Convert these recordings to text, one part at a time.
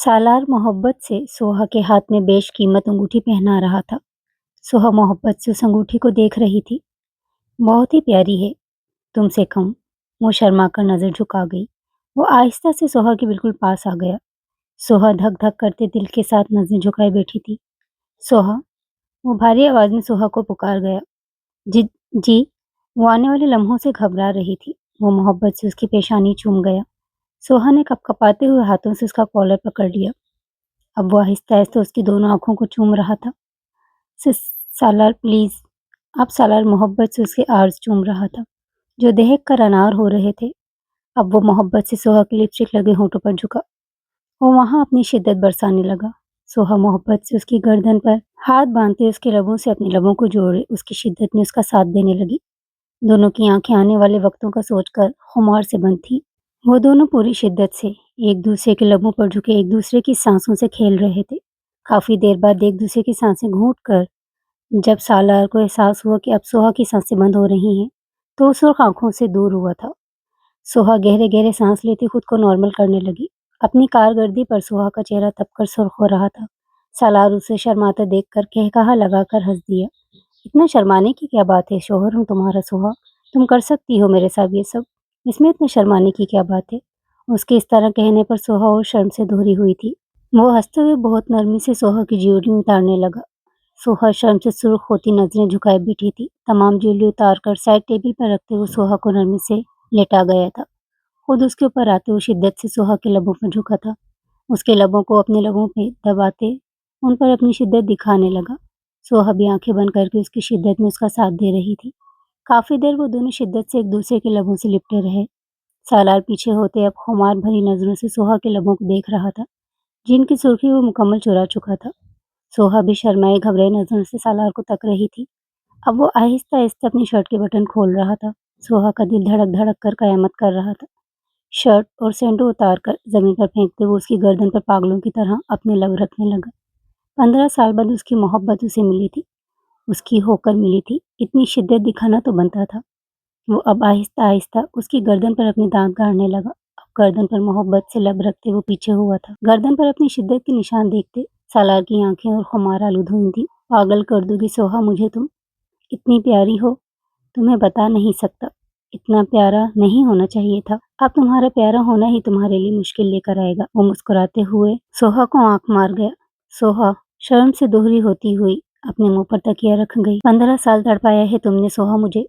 سالار محبت سے سوہا کے ہاتھ میں بیش قیمت انگوٹھی پہنا رہا تھا۔ سوہا محبت سے اس انگوٹھی کو دیکھ رہی تھی۔ بہت ہی پیاری ہے، تم سے کم۔ وہ شرما کر نظر جھکا گئی۔ وہ آہستہ سے سوہا کے بالکل پاس آ گیا۔ سوہا دھک دھک کرتے دل کے ساتھ نظریں جھکائے بیٹھی تھی۔ سوہا، وہ بھاری آواز میں سوہا کو پکار گیا۔ جی جی، وہ آنے والے لمحوں سے گھبرا رہی تھی۔ وہ محبت سے اس کی پیشانی چوم گیا۔ سوہا نے کپ کپاتے ہوئے ہاتھوں سے اس کا کالر پکڑ لیا۔ اب وہ آہستہ آہستہ اس کی دونوں آنکھوں کو چوم رہا تھا۔ سالار پلیز۔ اب سالار محبت سے اس کے آرز چوم رہا تھا جو دہک کر انار ہو رہے تھے۔ اب وہ محبت سے سوہا کے لپسٹک لگے ہونٹوں پر جھکا۔ وہ وہاں اپنی شدت برسانے لگا۔ سوہا محبت سے اس کی گردن پر ہاتھ باندھتے اس کے لبوں سے اپنے لبوں کو جوڑے اس کی شدت میں اس کا ساتھ دینے لگی۔ دونوں کی آنکھیں آنے والے وقتوں کا سوچ کر خمار سے بند تھیں۔ وہ دونوں پوری شدت سے ایک دوسرے کے لبوں پر جھکے ایک دوسرے کی سانسوں سے کھیل رہے تھے۔ کافی دیر بعد ایک دوسرے کی سانسیں گھونٹ کر جب سالار کو احساس ہوا کہ اب سوہا کی سانسیں بند ہو رہی ہیں تو وہ سرخ آنکھوں سے دور ہوا تھا۔ سوہا گہرے گہرے سانس لیتی خود کو نارمل کرنے لگی۔ اپنی کارکردگی پر سوہا کا چہرہ تپ کر سرخ ہو رہا تھا۔ سالار اسے شرماتا دیکھ کر کہکہا لگا کر ہنس دیا۔ اتنا شرمانے کی کیا بات ہے، شوہر ہوں تمہارا سوہا، تم کر سکتی ہو میرے ساتھ یہ سب، اس میں اتنا شرمانے کی کیا بات ہے۔ اس کے اس طرح کہنے پر سوہا اور شرم سے دھوری ہوئی تھی۔ وہ ہنستے ہوئے بہت نرمی سے سوہا کی جیولی اتارنے لگا۔ سوہا شرم سے سرخ ہوتی نظریں جھکائے بیٹھی تھی۔ تمام جیولی اتار کر سائڈ ٹیبل پر رکھتے ہوئے سوہا کو نرمی سے لٹا گیا تھا۔ خود اس کے اوپر آتے ہوئے شدت سے سوہا کے لبوں پر جھکا تھا۔ اس کے لبوں کو اپنے لبوں پہ دباتے ان پر اپنی شدت دکھانے لگا۔ سوہا بھی آنکھیں بند کر کے اس کی شدت میں اس کا ساتھ دے رہی تھی۔ کافی دیر وہ دونوں شدت سے ایک دوسرے کے لبوں سے لپٹے رہے۔ سالار پیچھے ہوتے اب خمار بھری نظروں سے سوہا کے لبوں کو دیکھ رہا تھا جن کی سرخی وہ مکمل چرا چکا تھا۔ سوہا بھی شرمائے گھبرائے نظروں سے سالار کو تک رہی تھی۔ اب وہ آہستہ آہستہ اپنی شرٹ کے بٹن کھول رہا تھا۔ سوہا کا دل دھڑک دھڑک کر قیامت کر رہا تھا۔ شرٹ اور سینڈو اتار کر زمین پر پھینکتے وہ اس کی گردن پر پاگلوں کی طرح اپنے لب رکھنے لگا۔ 15 سال بعد اس کی محبت اسے ملی تھی، اس کی ہو کر ملی تھی۔ اتنی شدت دکھانا تو بنتا تھا۔ وہ اب آہستہ آہستہ اس کی گردن پر اپنے دانت گاڑنے لگا۔ اب گردن پر محبت سے لب رکھتے وہ پیچھے ہوا تھا۔ گردن پر اپنی شدت کے نشان دیکھتے سالار کی آنکھیں اور خمار آلود ہوئی تھیں۔ پاگل کر دو گی سوہا مجھے تم، اتنی پیاری ہو، تمہیں بتا نہیں سکتا، اتنا پیارا نہیں ہونا چاہیے تھا۔ اب تمہارا پیارا ہونا ہی تمہارے لیے مشکل لے کر آئے گا۔ وہ مسکراتے ہوئے سوہا کو آنکھ مار گیا۔ سوہا شرم سے دوہری ہوتی ہوئی اپنے منہ پر تکیہ رکھ گئی۔ 15 سال تڑپایا ہے تم نے سوہا مجھے،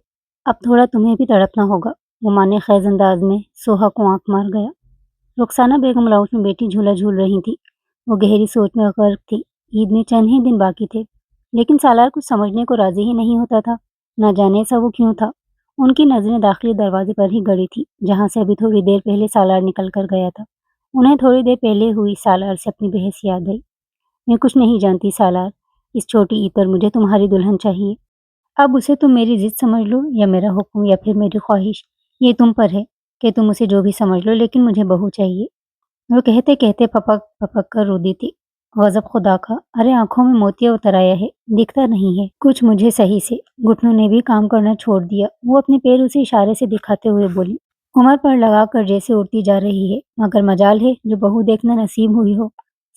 اب تھوڑا تمہیں بھی تڑپنا ہوگا۔ وہ مانے خیز انداز میں سوہا کو آنکھ مار گیا۔ رخسانہ بیگم لاؤنج میں بیٹھی جھولا جھول رہی تھی۔ وہ گہری سوچ میں غرق تھی۔ عید میں چند ہی دن باقی تھے لیکن سالار کچھ سمجھنے کو راضی ہی نہیں ہوتا تھا۔ نہ جانے ایسا وہ کیوں تھا۔ ان کی نظریں داخلی دروازے پر ہی گڑی تھی جہاں سے ابھی تھوڑی دیر پہلے سالار نکل کر گیا تھا۔ انہیں تھوڑی دیر پہلے ہوئی سالار سے اپنی بحث یاد آئی۔ میں کچھ نہیں جانتی سالار، اس چھوٹی عید پر مجھے تمہاری دلہن چاہیے۔ اب اسے تم میری ضد سمجھ لو یا میرا حکم یا پھر میری خواہش، یہ تم پر ہے کہ تم اسے جو بھی سمجھ لو، لیکن مجھے بہو چاہیے۔ وہ کہتے کہتے پھپک پھپک کر رو دی تھی۔ غضب خدا کا، ارے آنکھوں میں موتیا اتر آیا ہے، دکھتا نہیں ہے کچھ مجھے صحیح سے۔ گھٹنوں نے بھی کام کرنا چھوڑ دیا۔ وہ اپنے پیر اسے اشارے سے دکھاتے ہوئے بولی، عمر پر لگا کر جیسے اڑتی جا رہی ہے، مگر مجال ہے جو بہو دیکھنا نصیب ہوئی ہو۔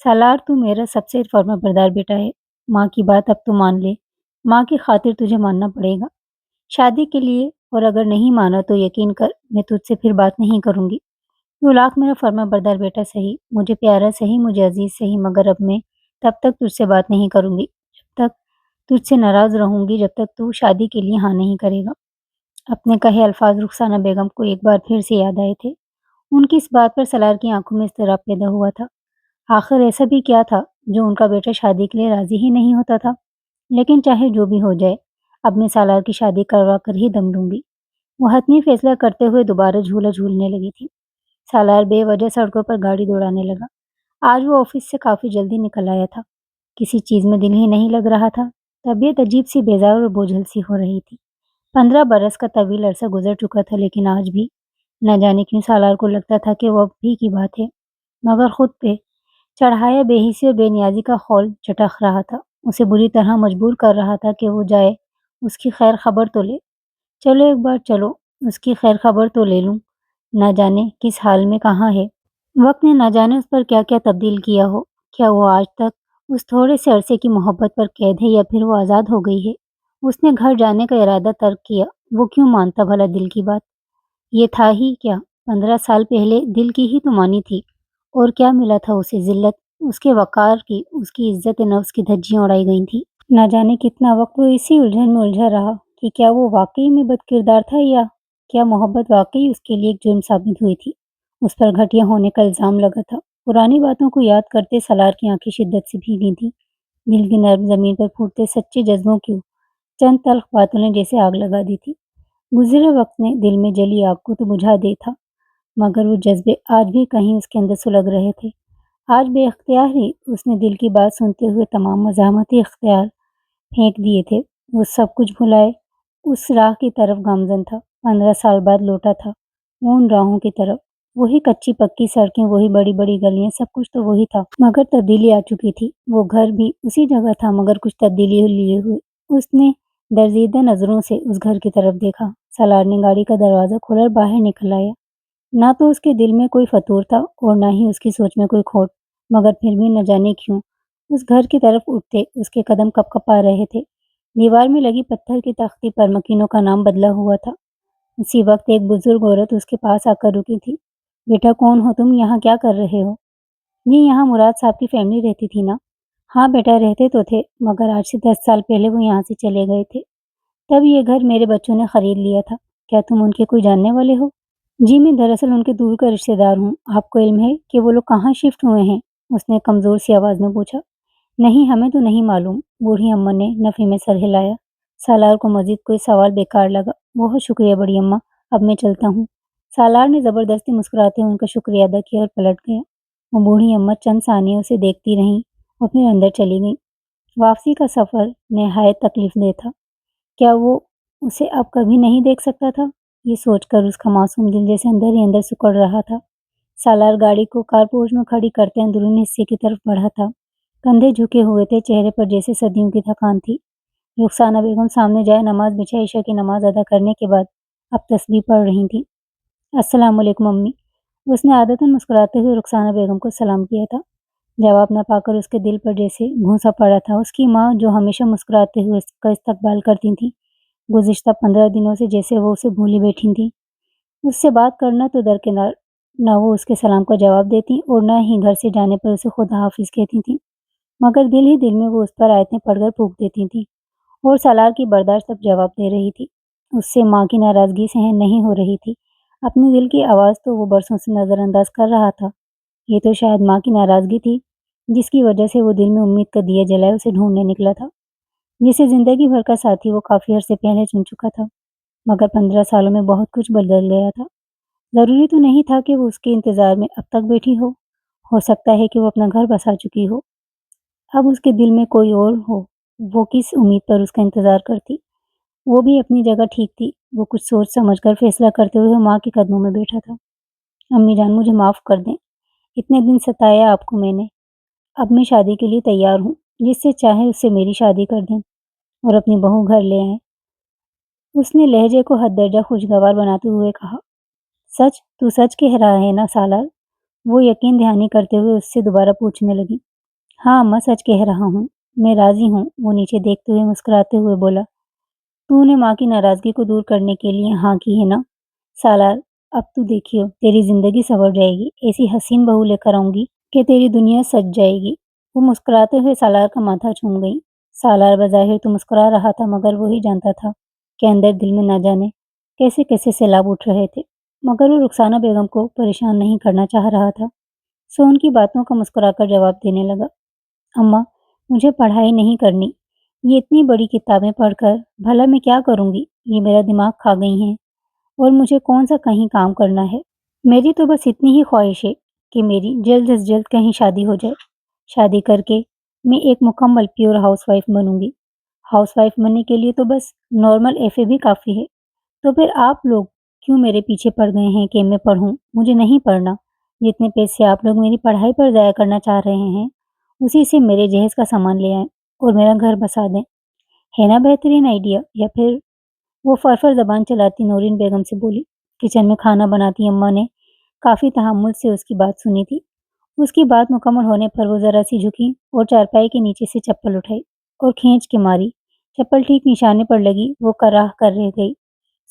سالار تو میرا سب سے فرما بردار بیٹا ہے، ماں کی بات اب تو مان لے، ماں کی خاطر تجھے ماننا پڑے گا شادی کے لیے، اور اگر نہیں مانا تو یقین کر میں تجھ سے پھر بات نہیں کروں گی۔ تو لاکھ میرا فرما بردار بیٹا صحیح، مجھے پیارا صحیح، مجھے عزیز صحیح، مگر اب میں تب تک تجھ سے بات نہیں کروں گی جب تک تجھ سے ناراض رہوں گی، جب تک تو شادی کے لیے ہاں نہیں کرے گا۔ اپنے کہے الفاظ رخسانہ بیگم کو ایک بار پھر سے یاد آئے تھے۔ ان کی اس بات پر سالار کی آنکھوں میں اضطراب پیدا ہوا تھا۔ آخر ایسا بھی کیا تھا جو ان کا بیٹا شادی کے لیے راضی ہی نہیں ہوتا تھا؟ لیکن چاہے جو بھی ہو جائے، اب میں سالار کی شادی کروا کر ہی دم لوں گی۔ وہ حتمی فیصلہ کرتے ہوئے دوبارہ جھولا جھولنے لگی تھی۔ سالار بے وجہ سڑکوں پر گاڑی دوڑانے لگا۔ آج وہ آفس سے کافی جلدی نکل آیا تھا۔ کسی چیز میں دل ہی نہیں لگ رہا تھا۔ طبیعت عجیب سی بیزار اور بوجھل سی ہو رہی تھی۔ 15 برس کا طویل عرصہ گزر چکا تھا لیکن آج بھی نہ جانے کیوں سالار کو لگتا تھا کہ وہ اب بھی کی بات ہے، مگر خود پہ چڑھایا بے حسی اور بے نیازی کا خول چٹخ رہا تھا، اسے بری طرح مجبور کر رہا تھا کہ وہ جائے اس کی خیر خبر تو لے۔ چلو ایک بار چلو اس کی خیر خبر تو لے لوں، نہ جانے کس حال میں کہاں ہے۔ वक्त ने ना जाने उस पर क्या क्या तब्दील किया हो। क्या वो आज तक उस थोड़े से अरसे की मोहब्बत पर कैद है या फिर वो आज़ाद हो गई है। उसने घर जाने का इरादा तर्क किया। वो क्यों मानता भला दिल की बात। ये था ही क्या। 15 साल पहले दिल की ही तो मानी थी। और क्या मिला था उसे। जिल्लत। उसके वकार की, उसकी इज्जत नफ्स की धज्जियां उड़ाई गई थी। ना जाने कितना वक्त वो इसी उलझन में उलझा रहा कि क्या वो वाकई में बदकिरदार था या क्या मोहब्बत वाकई उसके लिए एक जुर्म साबित हुई थी। उस पर घटिया होने का इल्जाम लगा था। पुरानी बातों को याद करते सलार की आंखें शिद्दत से भीगी थी। दिल की नर्म जमीन पर फूटते सच्चे जज्बों की चंद तल्ख बातों ने जैसे आग लगा दी थी। गुजरे वक्त ने दिल में जली आग को तो बुझा दे था, मगर वो जज्बे आज भी कहीं उसके अंदर सुलग रहे थे। आज बेअख्तियार ही उसने दिल की बात सुनते हुए तमाम मज़ाहमती इख्तियार फेंक दिए थे। वो सब कुछ भुलाए उस राह की तरफ गामज़न था। 15 साल बाद लौटा था, वो उन राहों की तरफ। वही कच्ची-पक्की सड़कें, वही बड़ी-बड़ी गलियाँ, सब कुछ तो वही था, मगर तब्दीली आ चुकी थी। वो घर भी उसी जगह था, मगर कुछ तब्दीली लिए हुए। उसने दरजीदा नज़रों से उस घर की तरफ देखा। सालार ने गाड़ी का दरवाज़ा खोला और बाहर निकल आया। ना तो उसके दिल में कोई फतूर था और ना ही उसकी सोच में कोई खोट, मगर फिर भी न जाने क्यों उस घर की तरफ उठते उसके कदम कँप-कँपा रहे थे। दीवार में लगी पत्थर की तख्ती पर मकीनों का नाम बदला हुआ था। उसी वक्त एक बुजुर्ग औरत उसके पास आकर रुकी थी। बेटा कौन हो तुम? यहाँ क्या कर रहे हो? जी यहाँ मुराद साहब की फैमिली रहती थी ना? हाँ बेटा रहते तो थे, मगर आज से 10 साल पहले वो यहाँ से चले गए थे। तब ये घर मेरे बच्चों ने खरीद लिया था। क्या तुम उनके कोई जानने वाले हो? जी, मैं दरअसल उनके दूर का रिश्तेदार हूँ। आपको इल्म है कि वो लोग कहाँ शिफ्ट हुए हैं? उसने कमज़ोर सी आवाज़ में पूछा। नहीं, हमें तो नहीं मालूम। बूढ़ी अम्मा ने नफ़ी में सर हिलाया। सालार को मज़ीद कोई सवाल बेकार लगा। बहुत शुक्रिया बड़ी अम्मा, अब मैं चलता हूँ। सालार ने ज़बरदस्ती मुस्कुराते हुए उनका शुक्रिया अदा किया और पलट गया। वो बूढ़ी अम्मा चंद सानियों उसे देखती रहीं और फिर अंदर चली गईं। वापसी का सफ़र निहायत तकलीफ़देह था। क्या वो उसे अब कभी नहीं देख सकता था? ये सोचकर उसका मासूम दिल जैसे अंदर ही अंदर सिकुड़ रहा था। सालार गाड़ी को कारपोर्च में खड़ी करते अंदरूनी हिस्से की तरफ बढ़ा था। कंधे झुके हुए थे, चेहरे पर जैसे सदियों की थकान थी। रुखसाना बेगम सामने जाए नमाज बिछा ईशा की नमाज अदा करने के बाद अब तस्बीह पढ़ रही थीं। अस्सलाम वालेकुम अम्मी। उसने आदतन मुस्कुराते हुए रुखसाना बेगम को सलाम किया था। जवाब न पाकर उसके दिल पर जैसे घूंसा पड़ा था। उसकी माँ जो हमेशा मुस्कुराते हुए उसका इस्तकबाल करती थीं, गुज़िश्ता 15 दिनों से जैसे वो उसे भूली बैठी थीं। उससे बात करना तो दरकिनार, ना वो उसके सलाम का जवाब देती और ना ही घर से जाने पर उसे खुदा हाफ़िज़ कहती थीं। मगर दिल ही दिल में वो उस पर आयतें पढ़कर फूँक देती थीं और सालार की बर्दाश्त अब जवाब दे रही थी। उससे माँ की नाराज़गी सहन नहीं हो रही थी। अपने दिल की आवाज़ तो वो बरसों से नज़रअंदाज कर रहा था। ये तो शायद माँ की नाराज़गी थी, जिसकी वजह से वो दिल में उम्मीद का दिया जलाए उसे ढूँढने निकला था, जिसे ज़िंदगी भर का साथी वो काफ़ी अरसे पहले चुन चुका था। मगर 15 सालों में बहुत कुछ बदल गया था। ज़रूरी तो नहीं था कि वो उसके इंतज़ार में अब तक बैठी हो। हो सकता है कि वो अपना घर बसा चुकी हो। अब उसके दिल में कोई और हो। वो किस उम्मीद पर उसका इंतज़ार करती। वो भी अपनी जगह ठीक थी। वो कुछ सोच समझ कर फैसला करते हुए माँ के कदमों में बैठा था। अम्मी जान मुझे माफ़ कर दें। इतने दिन सताया आपको मैंने। अब मैं शादी के लिए तैयार हूँ। जिससे चाहे उससे मेरी शादी कर दें और अपनी बहू घर ले आएँ। उसने लहजे को हद दर्जा खुशगवार बनाते हुए कहा। सच? तू सच कह रहा है ना सालार? वो यकीन दहानी करते हुए उससे दोबारा पूछने लगी। हाँ अम्मा सच कह रहा हूँ। मैं राज़ी हूँ। वो नीचे देखते हुए मुस्कुराते हुए बोला। तूने माँ की नाराज़गी को दूर करने के लिए हाँ की है ना? सालार अब तू देखियो तेरी ज़िंदगी सँवर जाएगी। ऐसी हसीन बहू लेकर आऊँगी कि तेरी दुनिया सज जाएगी। वो मुस्कुराते हुए सालार का माथा चूम गई। सालार बज़ाहिर तो मुस्कुरा रहा था, मगर वो ही जानता था कि अंदर दिल में ना जाने कैसे-कैसे सैलाब उठ रहे थे। मगर वो रुखसाना बेगम को परेशान नहीं करना चाह रहा था, सो उनकी बातों का मुस्कुराकर जवाब देने लगा। अम्मा, मुझे पढ़ाई नहीं करनी। ये इतनी बड़ी किताबें पढ़कर भला मैं क्या करूँगी? ये मेरा दिमाग खा गई हैं और मुझे कौन-सा कहीं काम करना है। मेरी तो बस इतनी ही ख्वाहिश है कि मेरी जल्द से जल्द कहीं शादी हो जाए। शादी करके मैं एक मुकम्मल प्योर हाउसवाइफ़ बनूँगी। हाउसवाइफ़ बनने के लिए तो बस नॉर्मल एफ़ए भी काफ़ी है। तो फिर आप लोग क्यों मेरे पीछे पड़ गए हैं कि मैं पढ़ूँ? मुझे नहीं पढ़ना। जितने पैसे आप लोग मेरी पढ़ाई पर ज़ाया करना चाह रहे हैं, उसी से मेरे जहेज़ का सामान ले आएँ और मेरा घर बसा दें। है ना बेहतरीन आइडिया? या फिर वो फर-फर ज़बान चलाती नौरीन बेगम से बोली। किचन में खाना बनाती अम्मा ने काफी तहम्मुल से उसकी बात सुनी थी। उसकी बात मुकम्मल होने पर वो जरा सी झुकी और चारपाई के नीचे से चप्पल उठाई और खींच के मारी। चप्पल ठीक निशाने पर लगी, वो कराह कर रह गई।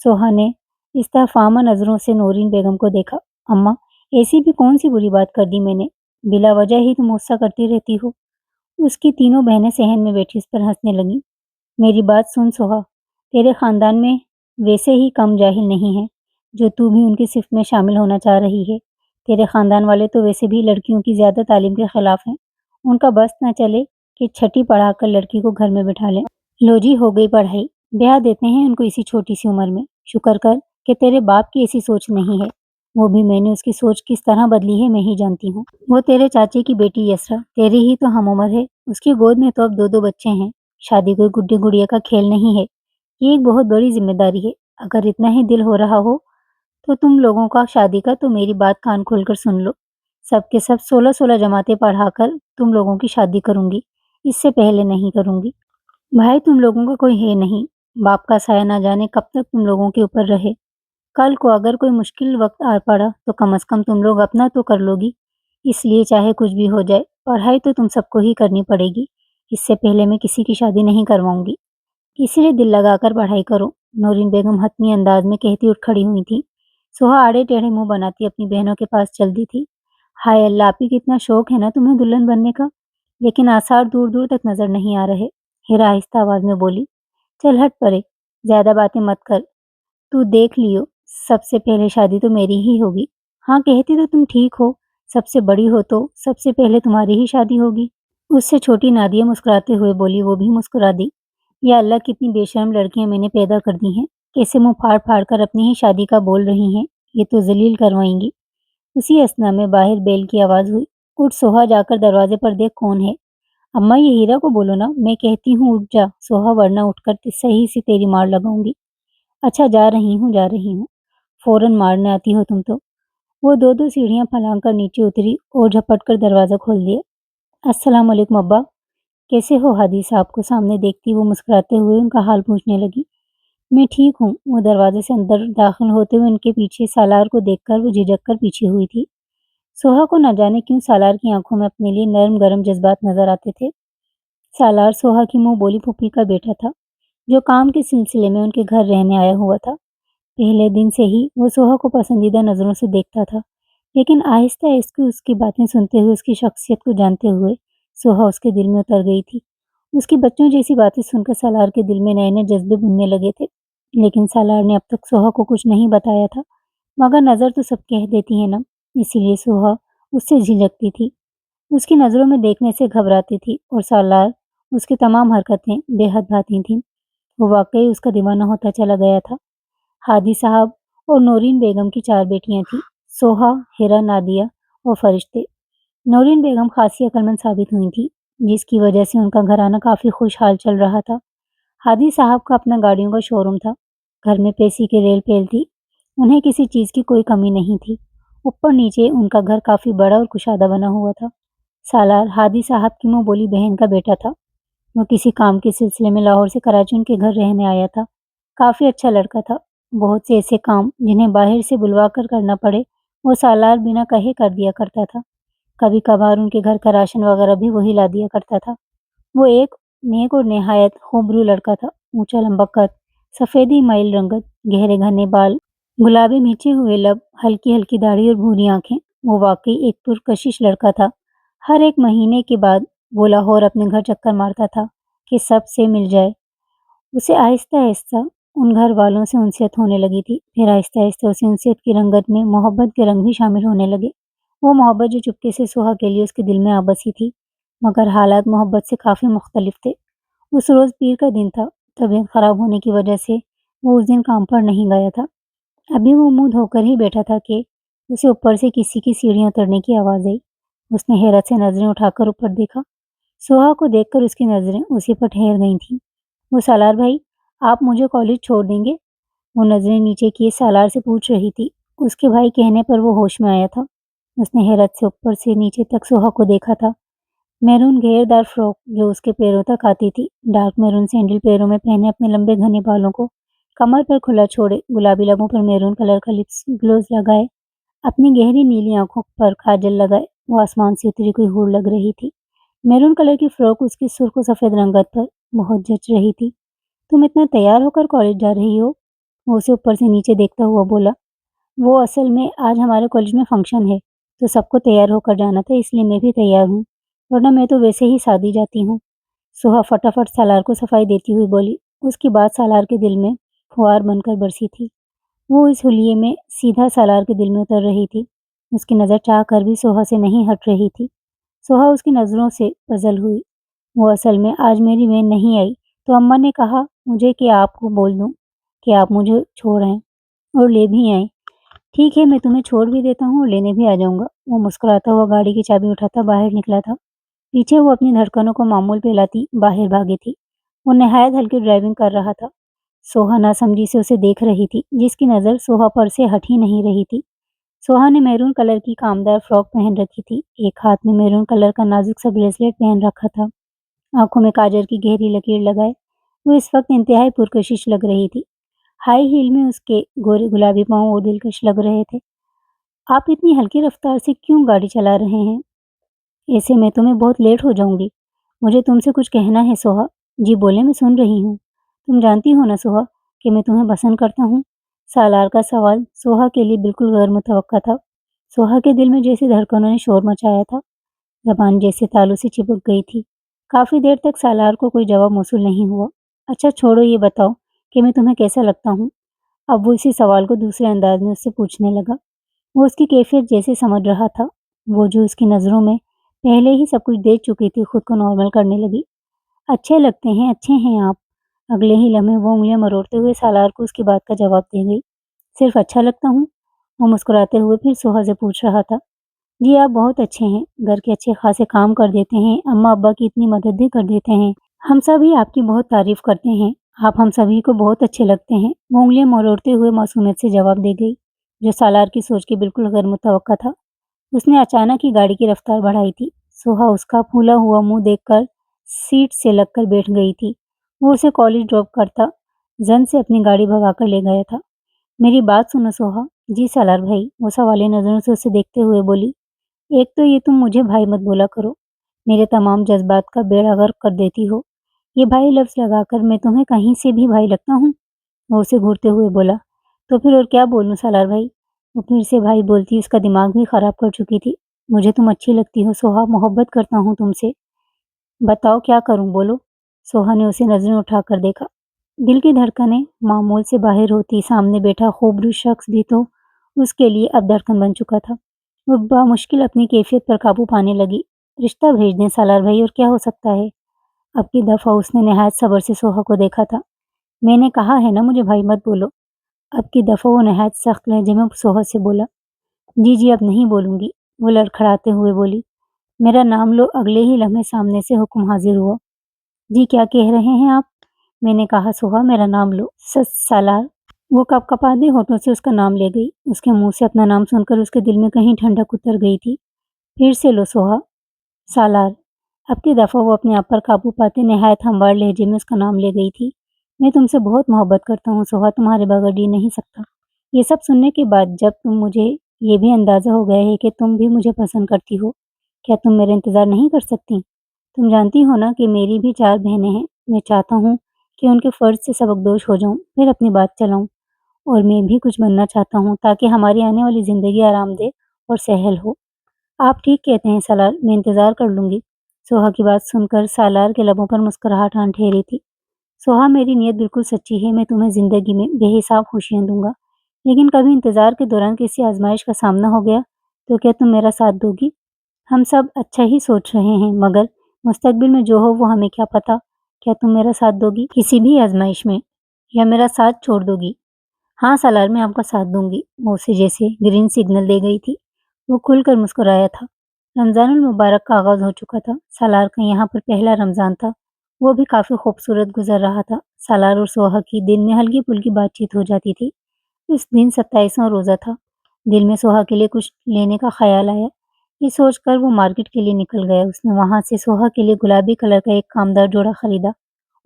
सोहा ने इस्तफामा नजरों से नौरीन बेगम को देखा। अम्मा, ऐसी भी कौन सी बुरी बात कर दी मैंने? बिला वजह ही तुम गुस्सा करती रहती हो। उसकी तीनों बहनें सहन में बैठी उस पर हंसने लगीं। मेरी बात सुन सोहा, तेरे खानदान में वैसे ही कम जाहिल नहीं है जो तू भी उनकी सिफ़ में शामिल होना चाह रही है। तेरे खानदान वाले तो वैसे भी लड़कियों की ज़्यादा तालीम के खिलाफ हैं। उनका बस न चले कि छठी पढ़ाकर लड़की को घर में बिठा लें। लो जी, हो गई पढ़ाई, ब्याह देते हैं उनको इसी छोटी सी उम्र में। शुक्र कर कि तेरे बाप की ऐसी सोच नहीं है। वो भी मैंने उसकी सोच किस तरह बदली है मैं ही जानती हूँ। वो तेरे चाचे की बेटी यसरा तेरी ही तो हम उम्र है। उसकी गोद में तो अब 2-2 बच्चे हैं। शादी कोई गुड्डी गुड़िया का खेल नहीं है। ये एक बहुत बड़ी जिम्मेदारी है। अगर इतना ही दिल हो रहा हो तो तुम लोगों का शादी का, तो मेरी बात कान खोलकर सुन लो। सब के सब 16-16 जमातें पढ़ाकर तुम लोगों की शादी करूंगी। इससे पहले नहीं करूंगी। भाई तुम लोगों का कोई है नहीं। बाप का साया ना जाने कब तक तुम लोगों के ऊपर रहे। कल को अगर कोई मुश्किल वक्त आ पड़ा तो कम से कम तुम लोग अपना तो कर लोगी। इसलिए चाहे कुछ भी हो जाए, पढ़ाई तो तुम सबको ही करनी पड़ेगी। इससे पहले मैं किसी की शादी नहीं करवाऊंगी। इसीलिए दिल लगाकर पढ़ाई करो। नौरीन बेगम हतमी अंदाज में कहती उठ खड़ी हुई थी। सोहा आड़े टेढ़े मुंह बनाती अपनी बहनों के पास चल दी थी। हाय अल्लाह, आप ही कितना शौक है ना तुम्हें दुल्हन बनने का, लेकिन आसार दूर दूर तक नजर नहीं आ रहे। हीरा आहिस्ता आवाज में बोली। चल हट परे, ज्यादा बातें मत कर। तू देख लियो, सबसे पहले शादी तो मेरी ही होगी। हाँ कहती तो तुम ठीक हो, सबसे बड़ी हो तो सबसे पहले तुम्हारी ही शादी होगी। उससे छोटी नादिया मुस्कुराते हुए बोली। वो भी मुस्कुरा दी। या अल्लाह, कितनी बेशर्म लड़कियां मैंने पैदा कर दी हैं। कैसे मुंह फाड़ फाड़ कर अपनी ही शादी का बोल रही हैं। ये तो जलील करवाएंगी। उसी असना में बाहर बेल की आवाज हुई। उठ सोहा, जाकर दरवाजे पर देख कौन है। अम्मा, ये हीरा को बोलो ना, मैं कहती हूँ उठ जा सोहा, वरना उठकर सही से तेरी मार लगाऊंगी। अच्छा, जा रही हूँ जा रही हूँ। फौरन मारने आती हो तुम तो। वो 2-2 सीढ़ियां फलांग कर नीचे उतरी और झपट कर दरवाजा खोल दिया। अस्सलाम वालेकुम अब्बा, कैसे हो? हादी साहब को सामने देखती वो मुस्कुराते हुए उनका हाल पूछने लगी। मैं ठीक हूँ। वो दरवाजे से अंदर दाखिल होते हुए उनके पीछे सालार को देखकर वो झिझक कर पीछे हुई थी। सोहा को न जाने क्यों सालार की आंखों में अपने लिए नरम गरम जज्बात नजर आते थे। सालार सोहा की मुंह बोली फूफी का बेटा था, जो काम के सिलसिले में उनके घर रहने आया हुआ था। पहले दिन से ही वो सोहा को पसंदीदा नजरों से देखता था, लेकिन आहिस्ता आहिस्ता उसकी बातें सुनते हुए, उसकी शख्सियत को जानते हुए सोहा उसके दिल में उतर गई थी। उसकी बच्चों जैसी बातें सुनकर सालार के दिल में नए नए जज्बे बुनने लगे थे। लेकिन सालार ने अब तक सोहा को कुछ नहीं बताया था, मगर नजर तो सब कह देती है ना, इसीलिए सोहा उससे झिझकती थी, उसकी नजरों में देखने से घबराती थी। और सालार उसकी तमाम हरकतें बेहद भाती थीं। वो वाकई उसका दीवाना होता चला गया था। हादी साहब और नौरीन बेगम की 4 बेटियां थीं, सोहा, हिरा, नादिया और फरिश्ते। नौरीन बेगम खासी अक्लमंद साबित हुई थी, जिसकी वजह से उनका घराना काफी खुशहाल चल रहा था। हादी साहब का अपना गाड़ियों का शोरूम था। घर में पैसे की रेल पेल थी। उन्हें किसी चीज की कोई कमी नहीं थी। ऊपर नीचे उनका घर काफी बड़ा और कुशादा बना हुआ था। सालार हादी साहब की मुंह बोली बहन का बेटा था। वो किसी काम के सिलसिले में लाहौर से कराची उनके घर रहने आया था। काफी अच्छा लड़का था। बहुत से ऐसे काम जिन्हें बाहर से बुलवा कर करना पड़े, वो सालार बिना कहे कर दिया करता था। कभी कभार उनके घर का राशन वगैरह भी वही ला दिया करता था। वो एक नेक और निहायत खूबरू लड़का था। ऊंचा लंबा कद, सफेदी माइल रंगत, गहरे घने बाल, गुलाबी मीचे हुए लब, हल्की हल्की दाढ़ी और भूरी आंखें। वो वाकई एक पुरकशिश लड़का था। हर एक महीने के बाद वो लाहौर अपने घर चक्कर मारता था कि सब से मिल जाए। उसे आहिस्ता-आहिस्ता उन घर वालों से उनसियत होने लगी थी। फिर आहिस्ता-आहिस्ता उसी उनसियत की रंगत में मोहब्बत के रंग भी शामिल होने लगे। वो मोहब्बत जो चुपके से सुहा के लिए उसके दिल में आ बसी थी, मगर हालात मोहब्बत से काफ़ी मुख्तलिफ थे। उस रोज़ पीर का दिन था। तबीयत खराब होने की वजह से वो उस दिन काम पर नहीं गया था। अभी वो मुँह धोकर ही बैठा था कि उसे ऊपर से किसी की सीढ़ियाँ उतरने की आवाज़ आई। उसने हैरत से नज़रें उठाकर ऊपर देखा। सुहा को देखकर उसकी नज़रें उसी पर ठहर गई थीं। वो सालार भाई, आप मुझे कॉलेज छोड़ देंगे? वो नज़रें नीचे किए सालार से पूछ रही थी। उसके भाई कहने पर वो होश में आया था। उसने हैरत से ऊपर से नीचे तक सुहा को देखा था। मैरून घेरदार फ्रॉक जो उसके पैरों तक आती थी, डार्क मैरून सैंडल पैरों में पहने अपने लंबे घने बालों को कमर पर खुला छोड़े, गुलाबी लबों पर मैरून कलर का लिप्स ग्लोज लगाए, अपनी गहरी नीली आंखों पर काजल लगाए वो आसमान से उतरी कोई हूर लग रही थी। मैरून कलर की फ्रॉक उसकी सुर्ख सफेद रंगत पर बहुत जच रही थी। तुम इतना तैयार होकर कॉलेज जा रही हो? वो उसे ऊपर से नीचे देखता हुआ बोला। वो असल में आज हमारे कॉलेज में फंक्शन है, तो सबको तैयार होकर जाना था, इसलिए मैं भी तैयार हूँ, वरना मैं तो वैसे ही शादी जाती हूँ। सुहा फटाफट सालार को सफाई देती हुई बोली। उसकी बात सालार के दिल में फुहार बनकर बरसी थी। वो इस हुलिये में सीधा सालार के दिल में उतर रही थी। उसकी नज़र चाह कर भी सोहा से नहीं हट रही थी। सोहा उसकी नज़रों से पजल हुई। वो असल में आज मेरी बहन नहीं आई, तो अम्मा ने कहा मुझे कि आपको बोल दूं कि आप मुझे छोड़ आएं और ले भी आएं। ठीक है, मैं तुम्हें छोड़ भी देता हूँ और लेने भी आ जाऊंगा। वो मुस्कुराता हुआ गाड़ी की चाबी उठाता बाहर निकला था। पीछे वो अपनी धड़कनों को मामूल पे लाती बाहर भागी थी। वो नहायत हल्की ड्राइविंग कर रहा था। सोहा नासमझी से उसे देख रही थी, जिसकी नज़र सोहा पर से हट ही नहीं रही थी। सोहा ने मैरून कलर की कामदार फ्रॉक पहन रखी थी। एक हाथ में मैरून कलर का नाजुक सा ब्रेसलेट पहन रखा था। आंखों में काजल की गहरी लकीर लगाए वो इस वक्त इंतहाई पुरकशिश लग रही थी। हाई हील में उसके गोरे गुलाबी पांव और दिलकश लग रहे थे। आप इतनी हल्की रफ्तार से क्यों गाड़ी चला रहे हैं? ऐसे में तो मैं बहुत लेट हो जाऊंगी। मुझे तुमसे कुछ कहना है सोहा। जी बोले, मैं सुन रही हूँ। तुम जानती हो ना सोहा कि मैं तुम्हें पसंद करता हूँ। सालार का सवाल सोहा के लिए बिल्कुल गैर मुतवक्का था। सोहा के दिल में जैसे धड़कनों ने शोर मचाया था। जबान जैसे तालू से चिपक गई थी। काफी देर तक सालार को कोई जवाब मौसूल नहीं हुआ। अच्छा छोड़ो, ये बताओ कि मैं तुम्हें कैसा लगता हूँ? अब वो इसी सवाल को दूसरे अंदाज में उससे पूछने लगा। वो उसकी कैफियत जैसे समझ रहा था। वो जो उसकी नज़रों में पहले ही सब कुछ देख चुकी थी, खुद को नॉर्मल करने लगी। अच्छे लगते हैं, अच्छे हैं आप। अगले ही लम्हे वो उंगलियां मरोड़ते हुए सालार को उसकी बात का जवाब दे गई। सिर्फ अच्छा लगता हूँ? वो मुस्कुराते हुए फिर सोहा से पूछ रहा था। जी आप बहुत अच्छे हैं, घर के अच्छे खासे काम कर देते हैं, अम्मा अब्बा की इतनी मदद भी कर देते हैं। हम सभी आपकी बहुत तारीफ करते हैं। आप हम सभी को बहुत अच्छे लगते हैं। वो उंगलियां मरोड़ते हुए मासूमियत से जवाब दे गई, जो सालार की सोच के बिल्कुल गैर मुतवक्का था। उसने अचानक ही गाड़ी की रफ्तार बढ़ाई थी। सोहा उसका फूला हुआ मुंह देखकर सीट से लगकर बैठ गई थी। वो उसे कॉलेज ड्रॉप करता जन से अपनी गाड़ी भगाकर ले गया था। मेरी बात सुनो सोहा। जी सालार भाई, वो सवालिया नजरों से उसे देखते हुए बोली। एक तो ये तुम मुझे भाई मत बोला करो, मेरे तमाम जज्बात का बेड़ा गर्क कर देती हो। ये भाई लफ्ज लगाकर मैं तुम्हें कहीं से भी भाई लगता हूँ? वो उसे घूरते हुए बोला। तो फिर और क्या बोलूं सालार भाई? वो फिर से भाई बोलती उसका दिमाग भी खराब कर चुकी थी। मुझे तुम अच्छी लगती हो सोहा, मोहब्बत करता हूँ तुमसे। बताओ क्या करूं, बोलो। सोहा ने उसे नजरें उठाकर देखा। दिल की धड़कनें मामूल से बाहर होती सामने बैठा खूबरू शख्स भी तो उसके लिए अब धड़कन बन चुका था। वो बामुश्किल अपनी कैफियत पर काबू पाने लगी। रिश्ता भेज दें सालार भाई, और क्या हो सकता है? अब की दफा उसने निहायत सब्र से सोहा को देखा था। मैंने कहा है ना मुझे भाई मत बोलो। अब की दफा वो निहायत सख्त लहजे में सोहा से बोला। जी जी अब नहीं बोलूंगी, वो लड़खड़ाते हुए बोली। मेरा नाम लो। अगले ही लम्हे सामने से हुक्म हाजिर हुआ। जी क्या कह रहे हैं आप? मैंने कहा सोहा मेरा नाम लो। सच सालार। वो कपकपाते होठों से उसका नाम ले गई। उसके मुंह से अपना नाम सुनकर उसके दिल में कहीं ठंडक उतर गई थी। फिर से लो सोहा। सालार। अब की दफा वो अपने आप पर काबू पाते निहायत हमवार लहजे में उसका नाम ले गई थी। मैं तुमसे बहुत मोहब्बत करता हूँ सोहा, तुम्हारे बगैर जी नहीं सकता। ये सब सुनने के बाद जब तुम मुझे ये भी अंदाजा हो गया है कि तुम भी मुझे पसंद करती हो, क्या तुम मेरा इंतजार नहीं कर सकती? तुम जानती हो ना कि मेरी भी 4 बहनें हैं। मैं चाहता हूँ कि उनके फर्ज से सबकदोश हो जाऊँ, फिर अपनी बात चलाऊँ। और मैं भी कुछ बनना चाहता हूँ ताकि हमारी आने वाली ज़िंदगी आरामदेह और सहल हो। आप ठीक कहते हैं सालार, मैं इंतज़ार कर लूँगी। सोहा की बात सुनकर सालार के लबों पर मुस्कुराहट आन ठहरी थी। सोहा मेरी नीयत बिल्कुल सच्ची है, मैं तुम्हें ज़िंदगी में बेहिसाब खुशियाँ दूँगा। लेकिन कभी इंतज़ार के दौरान किसी आज़माइश का सामना हो गया, तो क्या तुम मेरा साथ दोगी? हम सब अच्छा ही सोच रहे हैं, मगर मुस्तकबिल में जो हो वो हमें क्या पता। क्या तुम मेरा साथ दोगी किसी भी आज़माइश में, या मेरा साथ छोड़ दोगी? हाँ सालार, मैं आपका साथ दूंगी। वो उसे जैसे ग्रीन सिग्नल दे गई थी। वो खुलकर मुस्कुराया था। रमजानुल मुबारक का आगाज हो चुका था। सालार का यहाँ पर पहला रमजान था। वो भी काफी खूबसूरत गुजर रहा था। सालार और सोहा की दिन में हल्की फुल्की बातचीत हो जाती थी। इस दिन 27वां रोजा था। दिल में सोहा के लिए कुछ लेने का ख्याल आया। ये सोचकर वो मार्केट के लिए निकल गया। उसने वहां से सोहा के लिए गुलाबी कलर का एक कामदार जोड़ा खरीदा।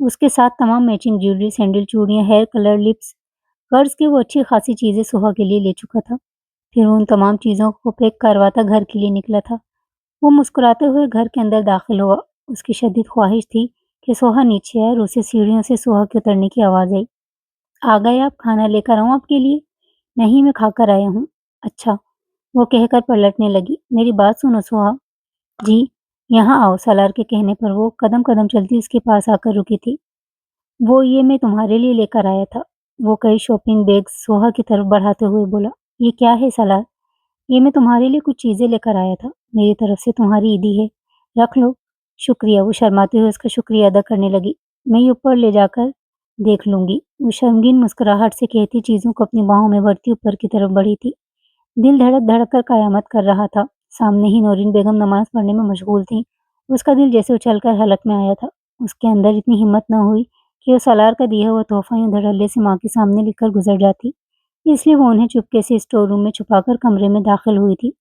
उसके साथ तमाम मैचिंग ज्वेलरी, सैंडल, चूड़ियां, हेयर कलर, लिप्स, कर्ज की वो अच्छी खासी चीजें सोहा के लिए ले चुका था। फिर उन तमाम चीज़ों को पैक करवाता घर के लिए निकला था। वो मुस्कुराते हुए घर के अंदर दाखिल हुआ। उसकी शदीद ख्वाहिश थी कि सोहा नीचे आए और उसे सीढ़ियों से सोहा के उतरने की आवाज़ आई। "आ गए आप? खाना लेकर आऊँ आपके लिए?" "नहीं, मैं खाकर आया हूँ।" "अच्छा।" वो कहकर पलटने लगी। "मेरी बात सुनो सोहा।" "जी।" "यहाँ आओ।" सालार के कहने पर वो कदम-कदम चलती उसके पास आकर रुकी थी। "वो ये मैं तुम्हारे लिए लेकर आया था।" वो कई शॉपिंग बैग्स सोहा की तरफ बढ़ाते हुए बोला। "ये क्या है सालार?" "ये मैं तुम्हारे लिए कुछ चीज़ें लेकर आया था। मेरी तरफ से तुम्हारी ईदी है। रख लो।" "शुक्रिया।" वो शर्माते हुए उसका शुक्रिया अदा करने लगी। "मैं ये ऊपर ले जाकर देख लूँगी।" वो शर्मगीन मुस्कुराहट से कहती चीज़ों को अपनी बाहों में भरती ऊपर की तरफ बढ़ी थी। दिल धड़क-धड़क कर कयामत कर रहा था। सामने ही नौरीन बेगम नमाज़ पढ़ने में मशगूल थीं। उसका दिल जैसे उछलकर हलक में आया था। उसके अंदर इतनी हिम्मत न हुई कि वो सालार का दिया हुआ तोहफ़ा यूँ धड़ल्ले से माँ के सामने लेकर गुज़र जाती। इसलिए वो उन्हें चुपके से स्टोर रूम में छुपाकर कमरे में दाखिल हुई थी।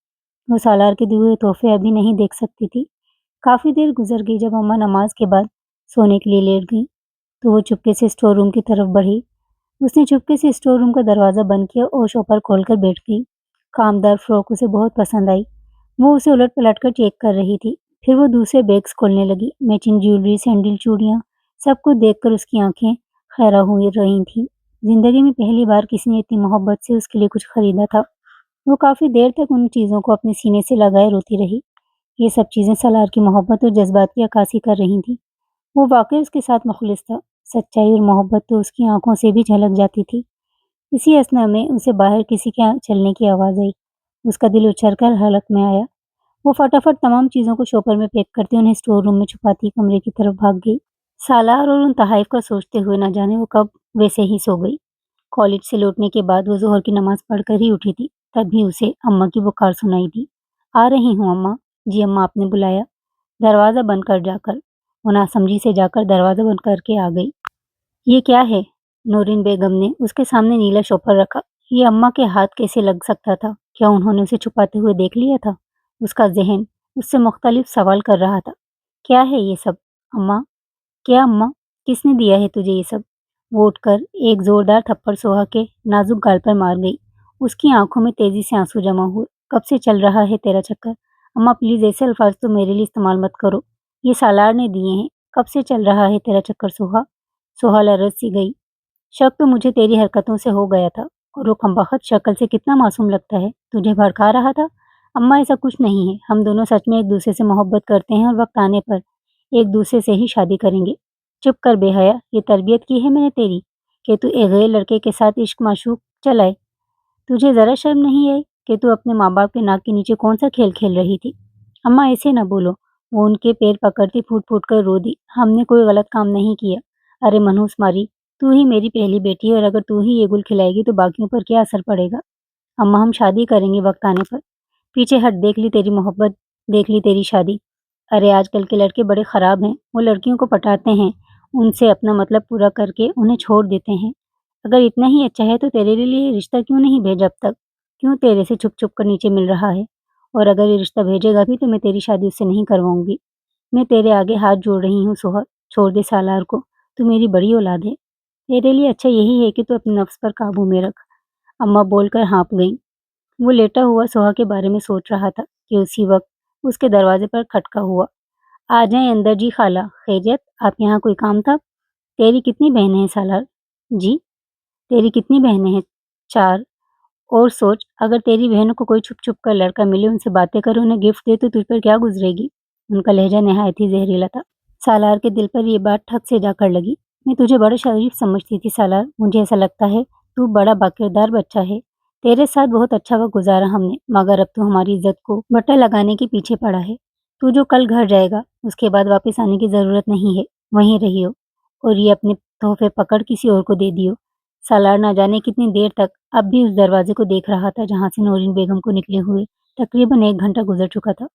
वो सालार के दिए हुए तोहफ़े अभी नहीं देख सकती थी। काफ़ी देर गुज़र गई जब अम्मा नमाज़ के बाद सोने के लिए लेट गईं, तो वो चुपके से स्टोर रूम की तरफ बढ़ी। उसने चुपके से स्टोर रूम का दरवाज़ा बंद किया और शॉपर खोलकर बैठ गई। कामदार फ्रॉक उसे बहुत पसंद आई। वो उसे उलट-पलट कर चेक कर रही थी। फिर वो दूसरे बैग्स खोलने लगी। मैचिंग ज्वेलरी, सैंडल, चूड़ियाँ, सब कुछ देखकर उसकी आँखें खैरा हुई रही थीं। ज़िंदगी में पहली बार किसी ने इतनी मोहब्बत से उसके लिए कुछ खरीदा था। वो काफ़ी देर तक उन चीज़ों को अपने सीने से लगाए रोती रही। ये सब चीज़ें सलार की मोहब्बत और जज़्बात की अक्कासी कर रही थीं। वो वाक़ई उसके साथ मुख़लिस था। सच्चाई और मोहब्बत तो उसकी आँखों से भी झलक जाती थी। इसी अथना में उसे बाहर किसी के चलने की आवाज़ आई। उसका दिल उछलकर हलक में आया। वो फटाफट तमाम चीज़ों को शॉपर में पैक करती उन्हें स्टोर रूम में छुपाती कमरे की तरफ भाग गई। सालार और उन तोहफ़ का सोचते हुए न जाने वो कब वैसे ही सो गई। कॉलेज से लौटने के बाद वो ज़ोहर की नमाज़ पढ़कर ही उठी थी। तभी उसे अम्मा की पुकार सुनाई दी। "आ रही हूँ अम्मा।" "जी अम्मा, आपने बुलाया?" "दरवाज़ा बंद कर जाकर।" वो नासमझी से जाकर दरवाज़ा बंद करके आ गई। "ये क्या है?" नूरीन बेगम ने उसके सामने नीला शॉपर रखा। ये अम्मा के हाथ कैसे लग सकता था? क्या उन्होंने उसे छुपाते हुए देख लिया था? उसका ज़हन उससे मुख्तलिफ सवाल कर रहा था। "क्या है ये सब? अम्मा?" "क्या अम्मा? किसने दिया है तुझे ये सब?" वो उठकर एक ज़ोरदार थप्पड़ सोहा के नाज़ुक गाल पर मार गई। उसकी आँखों में तेज़ी से आँसू जमा हुए। "कब से चल रहा है तेरा चक्कर? अम्मा प्लीज़ ऐसे अल्फ़ाज़ तो मेरे लिए इस्तेमाल मत करो। ये सालार ने दिए हैं। कब से चल रहा है तेरा चक्कर सोहा?" सोहा लरज़ सी गई। "शक तो मुझे तेरी हरकतों से हो गया था और वो कमबख्त शक्ल से कितना मासूम लगता है। तुझे भड़का रहा था?" "अम्मा ऐसा कुछ नहीं है। हम दोनों सच में एक-दूसरे से मोहब्बत करते हैं और वक़्त आने पर एक-दूसरे से ही शादी करेंगे।" "चुप कर बेहया, ये तरबियत की है मैंने तेरी कि तू एक गैर लड़के के साथ इश्क-माशूक चलाए? तुझे ज़रा शर्म नहीं आई कि तू अपने माँ-बाप के नाक के नीचे कौन-सा खेल खेल रही थी?" "अम्मा ऐसे ना बोलो।" वो उनके पैर पकड़ती फूट-फूट कर रो दी। "हमने कोई गलत काम नहीं किया। अरे मनहूस मारी, तू ही मेरी पहली बेटी है और अगर तू ही ये गुल खिलाएगी तो बाकियों पर क्या असर पड़ेगा? अम्मा हम शादी करेंगे वक़्त आने पर। पीछे हट, देख ली तेरी मोहब्बत, देख ली तेरी शादी। अरे आजकल के लड़के बड़े ख़राब हैं। वो लड़कियों को पटाते हैं, उनसे अपना मतलब पूरा करके उन्हें छोड़ देते हैं। अगर इतना ही अच्छा है तो तेरे लिए रिश्ता क्यों नहीं भेजा अब तक? क्यों तेरे से छुप-छुप कर नीचे मिल रहा है? और अगर ये रिश्ता भेजेगा भी तो मैं तेरी शादी उससे नहीं करवाऊँगी। मैं तेरे आगे हाथ जोड़ रही हूँ सोहर, छोड़ दे सालार को। तू मेरी बड़ी औलाद है। तेरे लिए अच्छा यही है कि तू अपने नफ्स पर काबू में रख।" अम्मा बोलकर हाँफ गईं। वो लेटा हुआ सोहा के बारे में सोच रहा था कि उसी वक़्त उसके दरवाज़े पर खटका हुआ। "आ जाएँ अंदर जी खाला, खैरियत? आप यहाँ कोई काम था? तेरी कितनी बहनें हैं सालार?" "जी, तेरी कितनी बहनें हैं?" "4। और सोच, अगर तेरी बहनों को कोई छुप-छुप कर लड़का मिले, उनसे बातें करे, उन्हें गिफ्ट दे तो तुझ पर क्या गुज़रेगी?" उनका लहज़ा नहायत ही ज़हरीला था। सालार के दिल पर ये बात ठक से जाकर लगी। "मैं तुझे बड़ा शरीफ समझती थी सालार। मुझे ऐसा लगता है तू बड़ा बाकिरदार बच्चा है। तेरे साथ बहुत अच्छा वक़्त गुज़ारा हमने, मगर अब तू हमारी इज़्ज़त को बट्टा लगाने के पीछे पड़ा है। तू जो कल घर जाएगा, उसके बाद वापस आने की ज़रूरत नहीं है। वहीं रहियो और ये अपने तोहफ़े पकड़ किसी और को दे दियो।" सालार ना जाने कितनी देर तक अब भी उस दरवाज़े को देख रहा था जहाँ से नूरीन बेगम को निकले हुए तकरीबन 1 घंटा गुज़र चुका था।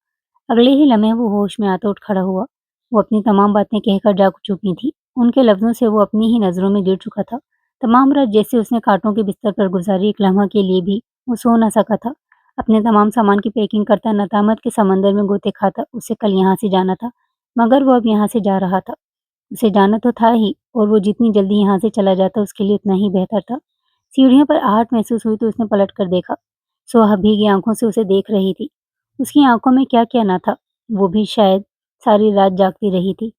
अगले ही लम्हे वो होश में आता उठ खड़ा हुआ। वो अपनी तमाम बातें कहकर जा चुकी थी। उनके लफ्ज़ों से वो अपनी ही नज़रों में गिर चुका था। तमाम रात जैसे उसने काँटों के बिस्तर पर गुज़ारी, एक लम्हा के लिए भी वो सो न सका था। अपने तमाम सामान की पैकिंग करता नदामत के समंदर में गोते खाता। उसे कल यहाँ से जाना था, मगर वो अब यहाँ से जा रहा था। उसे जाना तो था ही और वो जितनी जल्दी यहाँ से चला जाता उसके लिए उतना ही बेहतर था। सीढ़ियों पर आहट महसूस हुई तो उसने पलट कर देखा। सोहा भीगी आंखों से उसे देख रही थी। उसकी आंखों में क्या क्या न था। वो भी शायद सारी रात जागती रही थी।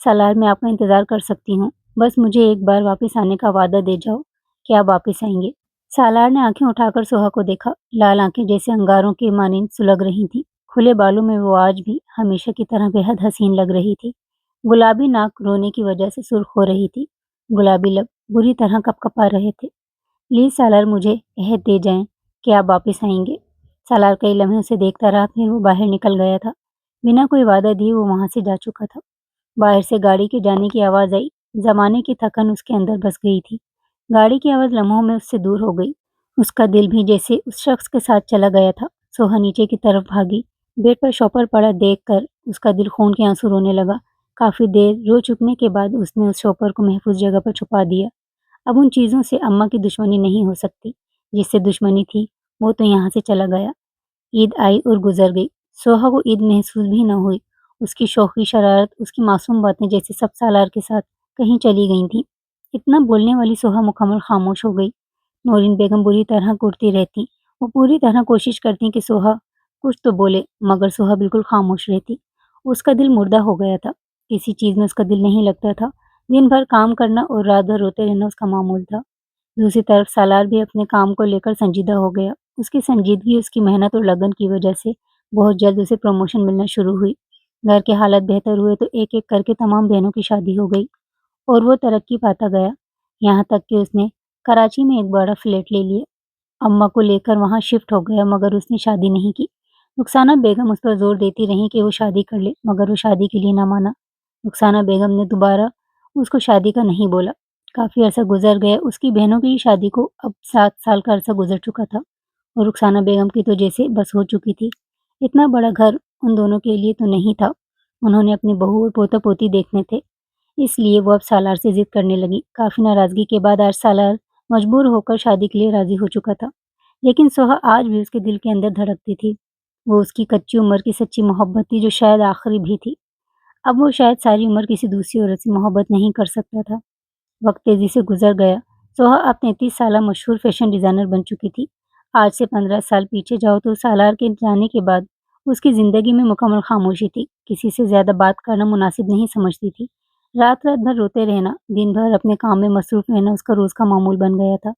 सालार, मैं आपका इंतजार कर सकती हूँ। बस मुझे एक बार वापस आने का वादा दे जाओ कि आप वापस आएंगे। सालार ने आंखें उठाकर सोहा को देखा। लाल आंखें जैसे अंगारों के मानिंद सुलग रही थीं। खुले बालों में वो आज भी हमेशा की तरह बेहद हसीन लग रही थी। गुलाबी नाक रोने की वजह से सुर्ख हो रही थी। गुलाबी लब बुरी तरह कपकपा रहे थे। प्लीज सालार, मुझे अहद दे जाएं कि आप वापस आएंगे। सालार कई लम्हे उसे देखता रहा, फिर वो बाहर निकल गया था। बिना कोई वादा दिए वो वहां से जा चुका था। बाहर से गाड़ी के जाने की आवाज आई। जमाने की थकन उसके अंदर बस गई थी। गाड़ी की आवाज लम्हों में उससे दूर हो गई। उसका दिल भी जैसे उस शख्स के साथ चला गया था। सोहा नीचे की तरफ भागी। बेड पर शॉपर पड़ा देखकर उसका दिल खून के आंसू रोने लगा। काफी देर रो चुकने के बाद उसने उस शॉपर को महफूज जगह पर छुपा दिया। अब उन चीजों से अम्मा की दुश्मनी नहीं हो सकती। जिससे दुश्मनी थी वो तो यहाँ से चला गया। ईद आई और गुजर गई। सोहा को ईद महसूस भी न हुई। उसकी शौखी शरारत, उसकी मासूम बातें जैसे सब सालार के साथ कहीं चली गई थीं। इतना बोलने वाली सोहा मुकम्मल खामोश हो गई। नौरीन बेगम बुरी तरह कुटती रहती। वो पूरी तरह कोशिश करती कि सोहा कुछ तो बोले, मगर सोहा बिल्कुल खामोश रहती। उसका दिल मुर्दा हो गया था। किसी चीज में उसका दिल नहीं लगता था। दिन भर काम करना और रात भर रोते रहना उसका मामूल था। दूसरी तरफ सालार भी अपने काम को लेकर संजीदा हो गया। उसकी संजीदगी, उसकी मेहनत और लगन की वजह से बहुत जल्द उसे प्रमोशन मिलना शुरू हुई। घर के हालात बेहतर हुए तो एक एक करके तमाम बहनों की शादी हो गई और वो तरक्की पाता गया। यहाँ तक कि उसने कराची में एक बड़ा फ्लैट ले लिया। अम्मा को लेकर वहाँ शिफ्ट हो गया, मगर उसने शादी नहीं की। रुखसाना बेगम उस पर जोर देती रही कि वो शादी कर ले, मगर वो शादी के लिए ना माना। रुखसाना बेगम ने दोबारा उसको शादी का नहीं बोला। काफ़ी अरसा गुज़र गया। उसकी बहनों की शादी को अब 7 साल का अरसा गुज़र चुका था और रुखसाना बेगम की तो जैसे बस हो चुकी थी। इतना बड़ा घर उन दोनों के लिए तो नहीं था। उन्होंने अपनी बहू और पोता-पोती देखने थे, इसलिए वो अब सालार से ज़िद करने लगी। काफ़ी नाराज़गी के बाद आज सालार मजबूर होकर शादी के लिए राज़ी हो चुका था। लेकिन सोहा आज भी उसके दिल के अंदर धड़कती थी। वो उसकी कच्ची उम्र की सच्ची मोहब्बत थी, जो शायद आखिरी भी थी। अब वो शायद सारी उम्र किसी दूसरी औरत से मोहब्बत नहीं कर सकता था। वक्त तेजी से गुजर गया। सोहा अब 33 साल मशहूर फैशन डिजाइनर बन चुकी थी। आज से 15 साल पीछे जाओ तो सालार के जाने के बाद उसकी जिंदगी में मुकम्मल खामोशी थी। किसी से ज्यादा बात करना मुनासिब नहीं समझती थी। रात रात भर रोते रहना, दिन भर अपने काम में मसरूफ रहना उसका रोज का मामूल बन गया था।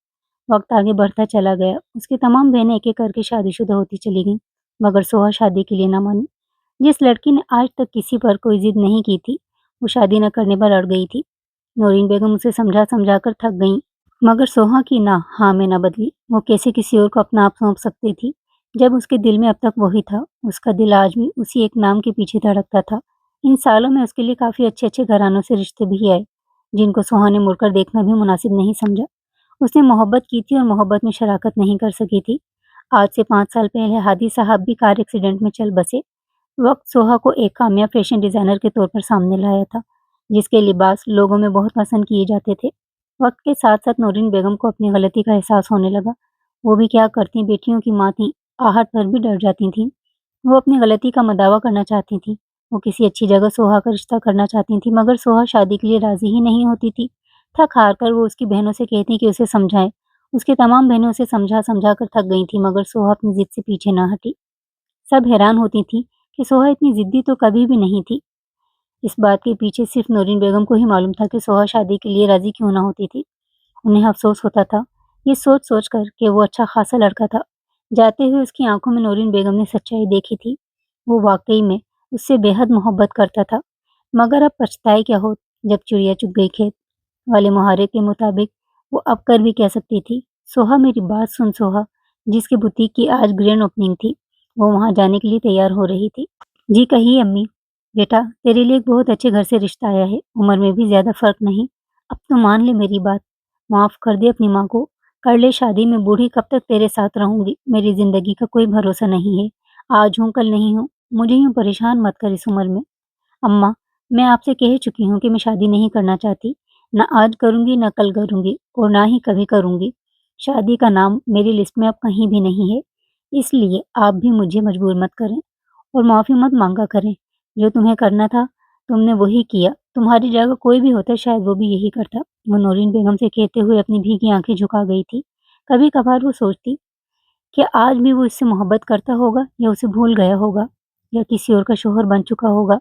वक्त आगे बढ़ता चला गया। उसकी तमाम बहनें एक एक करके शादीशुदा होती चली गईं, मगर सोहा शादी के लिए न मानी। जिस लड़की ने आज तक किसी पर कोई जिद नहीं की थी, वो शादी न करने पर अड़ गई थी। नौरीन बेगम उसे समझा समझा कर थक गईं, मगर सोहा की ना हाँ में न बदली। वो कैसे किसी और को अपना आप सौंप सकती थी, जब उसके दिल में अब तक वही था। उसका दिल आज भी उसी एक नाम के पीछे धड़कता था। इन सालों में उसके लिए काफ़ी अच्छे-अच्छे घरानों से रिश्ते भी आए, जिनको सोहा ने मुड़कर देखना भी मुनासिब नहीं समझा। उसने मोहब्बत की थी और मोहब्बत में शराकत नहीं कर सकी थी। आज से 5 साल पहले हादी साहब भी कार एक्सीडेंट में चल बसे। वक्त सोहा को एक कामयाब फैशन डिजाइनर के तौर पर सामने लाया था, जिसके लिबास लोगों में बहुत पसंद किए जाते थे। वक्त के साथ साथ नौरीन बेगम को अपनी गलती का एहसास होने लगा। वो भी क्या करती, बेटियों की माँ थी, आहट पर भी डर जाती थीं। वो अपनी गलती का मदावा करना चाहती थी। वो किसी अच्छी जगह सोहा का रिश्ता करना चाहती थी, मगर सोहा शादी के लिए राजी ही नहीं होती थी। थक हार कर वो उसकी बहनों से कहती कि उसे समझाएं। उसकी तमाम बहनें उसे समझा समझा कर थक गई थी, मगर सोहा अपनी जिद से पीछे न हटी। सब हैरान होती थी कि सोहा इतनी जिद्दी तो कभी भी नहीं थी। इस बात के पीछे सिर्फ नौरीन बेगम को ही मालूम था कि सोहा शादी के लिए राजी क्यों ना होती थी। उन्हें अफसोस होता था, ये सोच सोच कर कि वो अच्छा खासा लड़का था। जाते हुए उसकी आंखों में नौरीन बेगम ने सच्चाई देखी थी। वो वाकई में उससे बेहद मोहब्बत करता था। मगर अब पछताए क्या हो, जब चिड़िया चुग गई खेत वाले मुहावरे के मुताबिक वो अब कर भी कह सकती थी। सोहा, मेरी बात सुन सोहा। जिसकी बुटीक की आज ग्रैंड ओपनिंग थी, वो वहां जाने के लिए तैयार हो रही थी। जी कहिए अम्मी। बेटा, तेरे लिए एक बहुत अच्छे घर से रिश्ता आया है। उम्र में भी ज्यादा फर्क नहीं। अब तो मान ले मेरी बात। माफ कर दे अपनी माँ को। कर ले शादी। में बूढ़ी कब तक तेरे साथ रहूंगी। मेरी जिंदगी का कोई भरोसा नहीं है। आज हूँ कल नहीं हूँ। मुझे यूं परेशान मत कर इस उम्र में। अम्मा, मैं आपसे कह चुकी हूँ कि मैं शादी नहीं करना चाहती। ना आज करूंगी, ना कल करूंगी और ना ही कभी करूंगी। शादी का नाम मेरी लिस्ट में अब कहीं भी नहीं है। इसलिए आप भी मुझे मजबूर मत करें और माफी मत मांगा करें। जो तुम्हें करना था तुमने वही किया। तुम्हारी जगह कोई भी होता शायद वो भी यही करता। वो नौरीन बेगम से कहते हुए अपनी भीगी आंखें झुका गई थी। कभी कभार वो सोचती क्या आज भी वो इससे मोहब्बत करता होगा या उसे भूल गया होगा या किसी और का शौहर बन चुका होगा?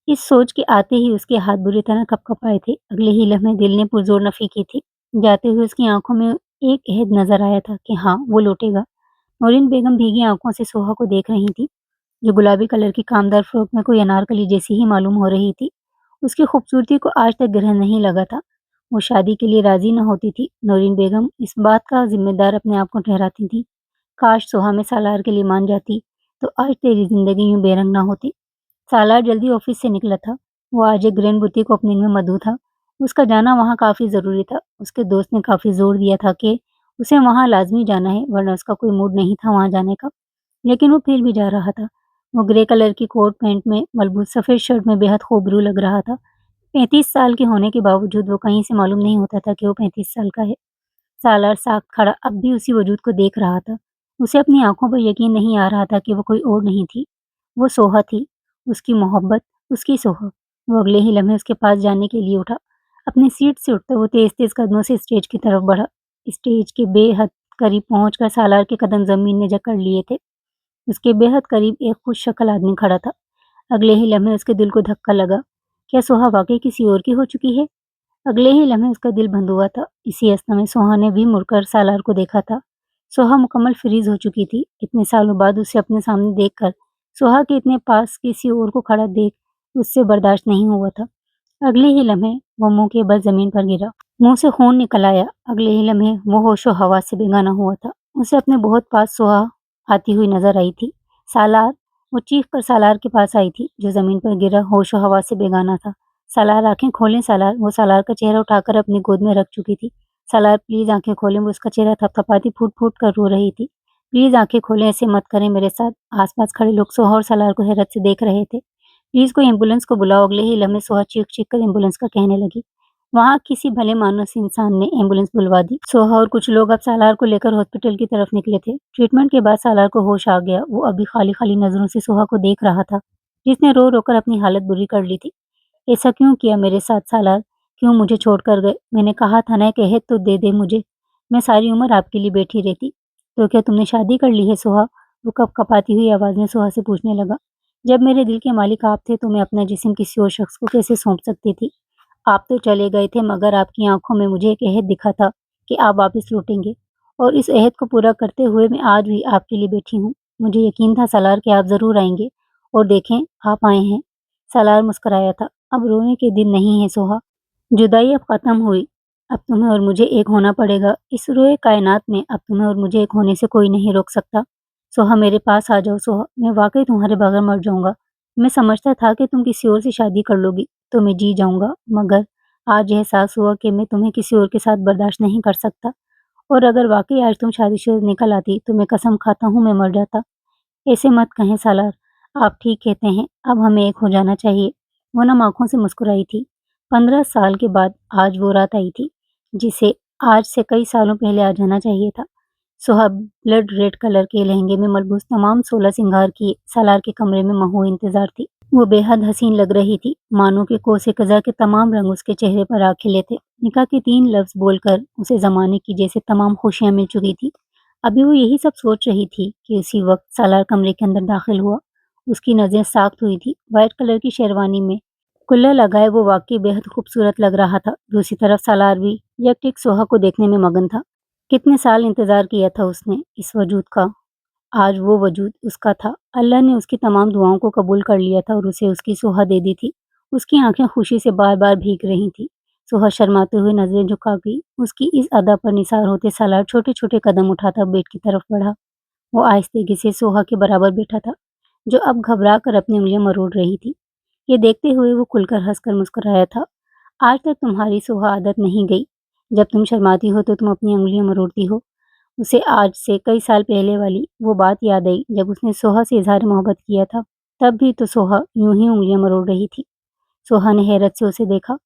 इस सोच के आते ही उसके हाथ बुरी तरह कँप-कँपाए थे। अगले ही लम्हे दिल ने पुरज़ोर नफ़ी की थी। जाते हुए उसकी आँखों में एक अहद नज़र आया था कि हाँ, वो लौटेगा। नौरीन बेगम भीगी आँखों से सोहा को देख रही थी, जो गुलाबी कलर की कामदार फ्रॉक में कोई अनारकली जैसी ही मालूम हो रही थी। उसकी खूबसूरती को आज तक ग्रहण नहीं लगा था। वो शादी के लिए राज़ी न होती थी। नौरीन बेगम इस बात का ज़िम्मेदार अपने आप को ठहराती थी। काश सोहा मैं सालार के लिए मान जाती, तो आज तेरी ज़िंदगी यूँ बेरंग ना होती। सालार जल्दी ऑफिस से निकला था। वो आज एक ग्रैंड बुटीक ओपनिंग में मदऊ था। उसका जाना वहाँ काफ़ी ज़रूरी था। उसके दोस्त ने काफ़ी ज़ोर दिया था कि उसे वहाँ लाज़मी जाना है, वरना उसका कोई मूड नहीं था वहाँ जाने का। लेकिन वो फिर भी जा रहा था। वो ग्रे कलर की कोट पैंट में मलबूस सफ़ेद शर्ट में बेहद खूबरू लग रहा था। 35 साल के होने के बावजूद वो कहीं से मालूम नहीं होता था कि वो 35 साल का है। सालार साख्त खड़ा अब भी उसी वजूद को देख रहा था। उसे अपनी आँखों पर यकीन नहीं आ रहा था कि वो कोई और नहीं थी। वो सोहा थी, उसकी मोहब्बत, उसकी सोहा। वो अगले ही लम्हे उसके पास जाने के लिए उठा। अपनी सीट से उठकर वो तेज़-तेज़ कदमों से स्टेज की तरफ बढ़ा। स्टेज के बेहद करीब पहुँचकर सालार के कदम ज़मीन ने जकड़ लिए थे। उसके बेहद करीब एक खुश-शक्ल आदमी खड़ा था। अगले ही लम्हे उसके दिल को धक्का लगा। क्या सोहा वाक़ई किसी और की हो चुकी है? अगले ही लम्हे उसका दिल बंद हुआ था। इसी अवस्था में सोहा ने भी मुड़कर सालार को देखा था। सोहा मुकम्मल फ्रीज़ हो चुकी थी। इतने सालों बाद उसे अपने सामने देखकर सोहा के इतने पास किसी और को खड़ा देख उससे बर्दाश्त नहीं हुआ था। अगले ही लम्हे वो मुँह के बल ज़मीन पर गिरा। मुँह से खून निकल आया। अगले ही लम्हे वो होशो-हवास से बेगाना हुआ था। उसे अपने बहुत पास सोहा आती हुई नज़र आई थी। सालार! वो चीख कर सालार के पास आई थी, जो ज़मीन पर गिरा होशो-हवास से बेगाना था। सालार आँखें खोलें सालार। वो सालार का चेहरा उठाकर अपनी गोद में रख चुकी थी। सालार प्लीज़ आँखें खोलें। वो उसका चेहरा थपथपाती फूट-फूट कर रो रही थी। प्लीज़ आँखें खोलें, ऐसे मत करें मेरे साथ। आस-पास खड़े लोग सोहा और सालार को हैरत से देख रहे थे। प्लीज़ कोई एम्बुलेंस को बुलाओ। अगले ही लम्हे सोहा चीख-चीख कर एम्बुलेंस का कहने लगी। वहाँ किसी भले मानस इंसान ने एम्बुलेंस बुलवा दी। सोहा और कुछ लोग अब सालार को लेकर हॉस्पिटल की तरफ निकले थे। ट्रीटमेंट के बाद सालार को होश आ गया। वो अभी खाली-खाली नज़रों से सोहा को देख रहा था, जिसने रो-रो कर अपनी हालत बुरी कर ली थी। ऐसा क्यों किया मेरे साथ सालार? क्यों मुझे छोड़कर गए? मैंने कहा था ना, एक अहद तो दे दे मुझे। मैं सारी उम्र आपके लिए बैठी रहती। तो क्या तुमने शादी कर ली है सोहा? वो कँपकँपाती हुई आवाज़ में सोहा से पूछने लगा। जब मेरे दिल के मालिक आप थे तो मैं अपना जिस्म किसी और शख्स को कैसे सौंप सकती थी? आप तो चले गए थे, मगर आपकी आँखों में मुझे एक अहद दिखा था कि आप वापस लौटेंगे, और इस अहद को पूरा करते हुए मैं आज भी आपके लिए बैठी हूँ। मुझे यकीन था सालार कि आप ज़रूर आएँगे, और देखें आप आए हैं। सालार मुस्कुराया था। अब रोने के दिन नहीं है सोहा। जुदाई अब खत्म हुई। अब तुम्हें और मुझे एक होना पड़ेगा। इस रोए कायनात में अब तुम्हें और मुझे एक होने से कोई नहीं रोक सकता। सोहा मेरे पास आ जाओ सोहा, मैं वाक़ई तुम्हारे बगैर मर जाऊँगा। मैं समझता था कि तुम किसी और से शादी कर लोगी तो मैं जी जाऊँगा, मगर आज एहसास हुआ कि मैं तुम्हें किसी और के साथ बर्दाश्त नहीं कर सकता, और अगर वाक़ई आज तुम शादीशुदा निकल आती तो मैं कसम खाता हूँ मैं मर जाता। ऐसे मत कहें सालार, आप ठीक कहते हैं, अब हमें एक हो जाना चाहिए। वो नम आँखों से मुस्कुराई थी। 15 साल के बाद आज वो रात आई थी, जिसे आज से कई सालों पहले आ जाना चाहिए था। सुहा ब्लड रेड कलर के लहंगे में मलबूस तमाम 16 सिंगार किए सालार के कमरे में महू इंतजार थी। वो बेहद हसीन लग रही थी, मानो कि कोसे कज़ा के तमाम रंग उसके चेहरे पर आ खिले थे। निकाह के 3 लफ्ज़ बोलकर उसे ज़माने की जैसे तमाम खुशियाँ मिल चुकी थी। अभी वो यही सब सोच रही थी कि उसी वक़्त सालार कमरे के अंदर दाखिल हुआ। उसकी नज़रें साख्त हुई थी। व्हाइट कलर की शेरवानी में कुल्ला लगाए वो वाक़ई बेहद खूबसूरत लग रहा था। दूसरी तरफ सालार भी यकटिक सोहा को देखने में मगन था। कितने साल इंतज़ार किया था उसने इस वजूद का। आज वो वजूद उसका था। अल्लाह ने उसकी तमाम दुआओं को कबूल कर लिया था और उसे उसकी सोहा दे दी थी। उसकी आँखें खुशी से बार-बार भीग रही थीं। सोहा शर्माते हुए नज़रें झुका गई। उसकी इस अदा पर निसार होते सालार छोटे-छोटे कदम उठाता बेड की तरफ बढ़ा। वो आहिस्तेगी से सोहा के बराबर बैठा था, जो अब घबरा कर अपनी उँगलियाँ मरोड़ रही थी। ये देखते हुए वो खुलकर हँसकर मुस्कुराया था। आज तक तुम्हारी सोहा आदत नहीं गई। जब तुम शर्माती हो तो तुम अपनी उँगलियाँ मरोड़ती हो। उसे आज से कई साल पहले वाली वो बात याद आई जब उसने सोहा से इज़हार मोहब्बत किया था। तब भी तो सोहा यूँ ही उँगलियाँ मरोड़ रही थी। सोहा ने हैरत से उसे देखा।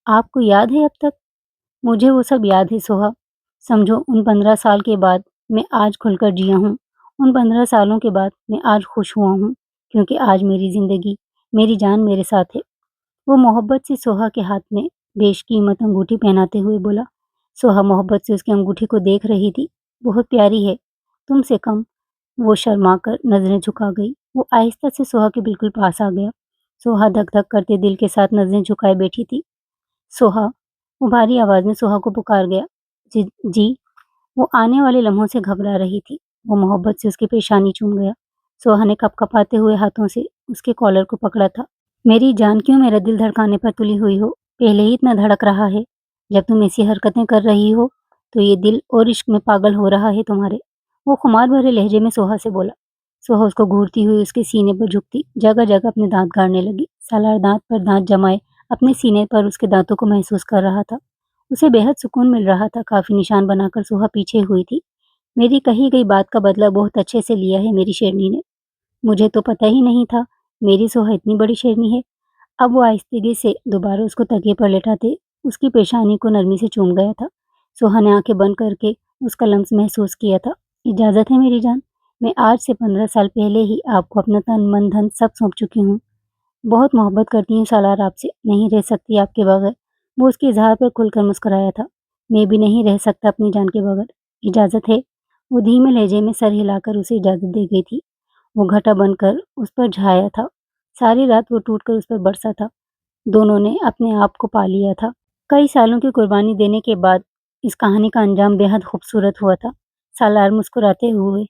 आपको याद है अब तक? मुझे वो सब याद है सोहा। समझो उन 15 साल के बाद मैं आज खुलकर जिया हूँ। उन 15 सालों के बाद मैं आज खुश हुआ हूँ, क्योंकि आज मेरी ज़िंदगी, मेरी जान मेरे साथ है। वो मोहब्बत से सोहा के हाथ में बेशकीमत अंगूठी पहनाते हुए बोला। सोहा मोहब्बत से उसकी अंगूठी को देख रही थी। बहुत प्यारी है। तुम से कम। वो शर्मा कर नजरें झुका गई। वो आहिस्ता से सोहा के बिल्कुल पास आ गया। सोहा धक धक करते दिल के साथ नजरें झुकाए बैठी थी। सोहा, वो भारी आवाज में सोहा को पुकार गया। जी जी। वो आने वाले लम्हों से घबरा रही थी। वो मोहब्बत से उसकी पेशानी चूम गया। सोहा ने कपकपाते हुए हाथों से उसके कॉलर को पकड़ा था। मेरी जान, क्यों मेरा दिल धड़काने पर तुली हुई हो? पहले ही इतना धड़क रहा है। जब तुम ऐसी हरकतें कर रही हो तो ये दिल और इश्क में पागल हो रहा है तुम्हारे। वो खुमार भरे लहजे में सोहा से बोला। सोहा उसको घूरती हुई उसके सीने पर झुकती, जगह जगह अपने दांत गाड़ने लगी। सालार दांत पर दांत जमाए अपने सीने पर उसके दांतों को महसूस कर रहा था। उसे बेहद सुकून मिल रहा था। काफी निशान बनाकर सोहा पीछे हुई थी। मेरी कही गई बात का बदला बहुत अच्छे से लिया है मेरी शेरनी ने। मुझे तो पता ही नहीं था मेरी सोहा इतनी बड़ी शेरनी है। अब वो आहिस्तेगी से दोबारा उसको तकिए पर लेटाते उसकी पेशानी को नरमी से चूम गया था। सोहा ने आंखें बंद करके उसका लम्स महसूस किया था। इजाजत है मेरी जान, मैं आज से 15 साल पहले ही आपको अपना तन मन धन सब सौंप चुकी हूँ। बहुत मोहब्बत करती हूँ सालार आपसे, नहीं रह सकती आपके बगैर। वो उसके इजहार पर खुलकर मुस्कुराया था। मैं भी नहीं रह सकता अपनी जान के बगैर। इजाजत है। वो धीमे लहजे में सर हिलाकर उसे इजाजत दे गई थी। वो घटा बनकर उस पर झाया था। सारी रात वो टूटकर उस पर बरसा था। दोनों ने अपने आप को पा लिया था। कई सालों की कुर्बानी देने के बाद इस कहानी का अंजाम बेहद खूबसूरत हुआ था। सालार मुस्कुराते हुए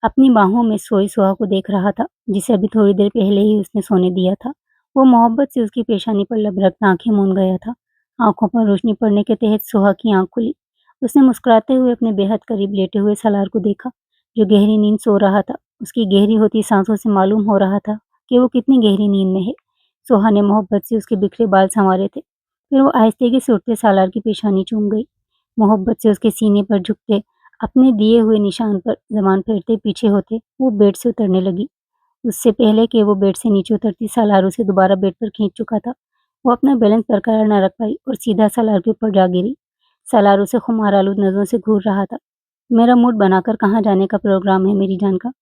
अपनी बाहों में सोई सुहा को देख रहा था, जिसे अभी थोड़ी देर पहले ही उसने सोने दिया था। वो मोहब्बत से उसकी पेशानी पर लब रखता आंखें मूंद गया था। आंखों पर रोशनी पड़ने के तहत सुहा की आंख खुली। उसने मुस्कुराते हुए अपने बेहद करीब लेटे हुए सालार को देखा, जो गहरी नींद सो रहा था। उसकी गहरी होती सांसों से मालूम हो रहा था कि वो कितनी गहरी नींद में है। सोहा ने मोहब्बत से उसके बिखरे बाल संवारे थे। फिर वो आहिस्तेगी से उठते सालार की पेशानी चूम गई। मोहब्बत से उसके सीने पर झुकते, अपने दिए हुए निशान पर ज़बान फेरते पीछे होते वो बेड से उतरने लगी। उससे पहले कि वो बेड से नीचे उतरती, सालार उसे दोबारा बेड पर खींच चुका था। वो अपना बैलेंस बरकरार न रख पाई और सीधा सालार के ऊपर जा गिरी। सालार उसे खुमार आलूद नज़रों से घूर रहा था। मेरा मूड बनाकर कहाँ जाने का प्रोग्राम है मेरी जान का?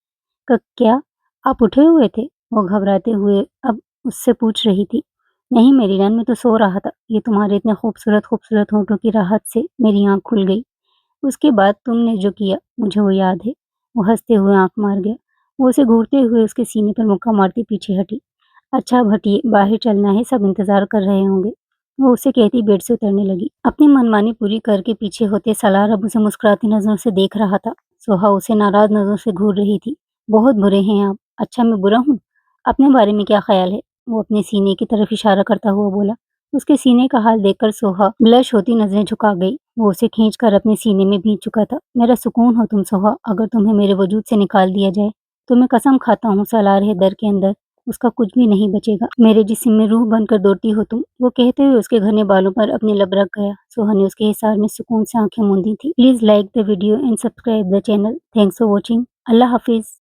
क्या आप उठे हुए थे? वो घबराते हुए अब उससे पूछ रही थी। नहीं मेरी जान, मैं तो सो रहा था। ये तुम्हारे इतने खूबसूरत होठों की राहत से मेरी आँख खुल गई। उसके बाद तुमने जो किया मुझे वो याद है। वो हँसते हुए आँख मार गया। वो उसे घूरते हुए उसके सीने पर मुक्का मारती पीछे हटी। अच्छा अब हटिए, बाहर चलना है, सब इंतज़ार कर रहे होंगे। वो उसे कहती बेड से उतरने लगी। अपनी मनमानी पूरी करके पीछे होते सालार अब उसे मुस्कुराती नज़रों से देख रहा था। सोहा उसे नाराज़ नज़रों से घूर रही थी। बहुत बुरे हैं आप। अच्छा मैं बुरा हूँ? अपने बारे में क्या ख्याल है? वो अपने सीने की तरफ इशारा करता हुआ बोला। उसके सीने का हाल देखकर सोहा ब्लश होती नजरें झुका गई। वो उसे खींचकर अपने सीने में भींच चुका था। मेरा सुकून हो तुम सोहा, अगर तुम्हें मेरे वजूद से निकाल दिया जाए तो मैं कसम खाता हूँ सालार है दर के अंदर उसका कुछ भी नहीं बचेगा। मेरे जिस्म में रूह बनकर दौड़ती हो तुम। वो कहते हुए उसके घने बालों पर अपनी लब रख गया। सोहा ने उसके हिसार में सुकून से आंखें मूंदी थी। Please like the video and subscribe the channel. Thanks for watching. Allah Hafiz.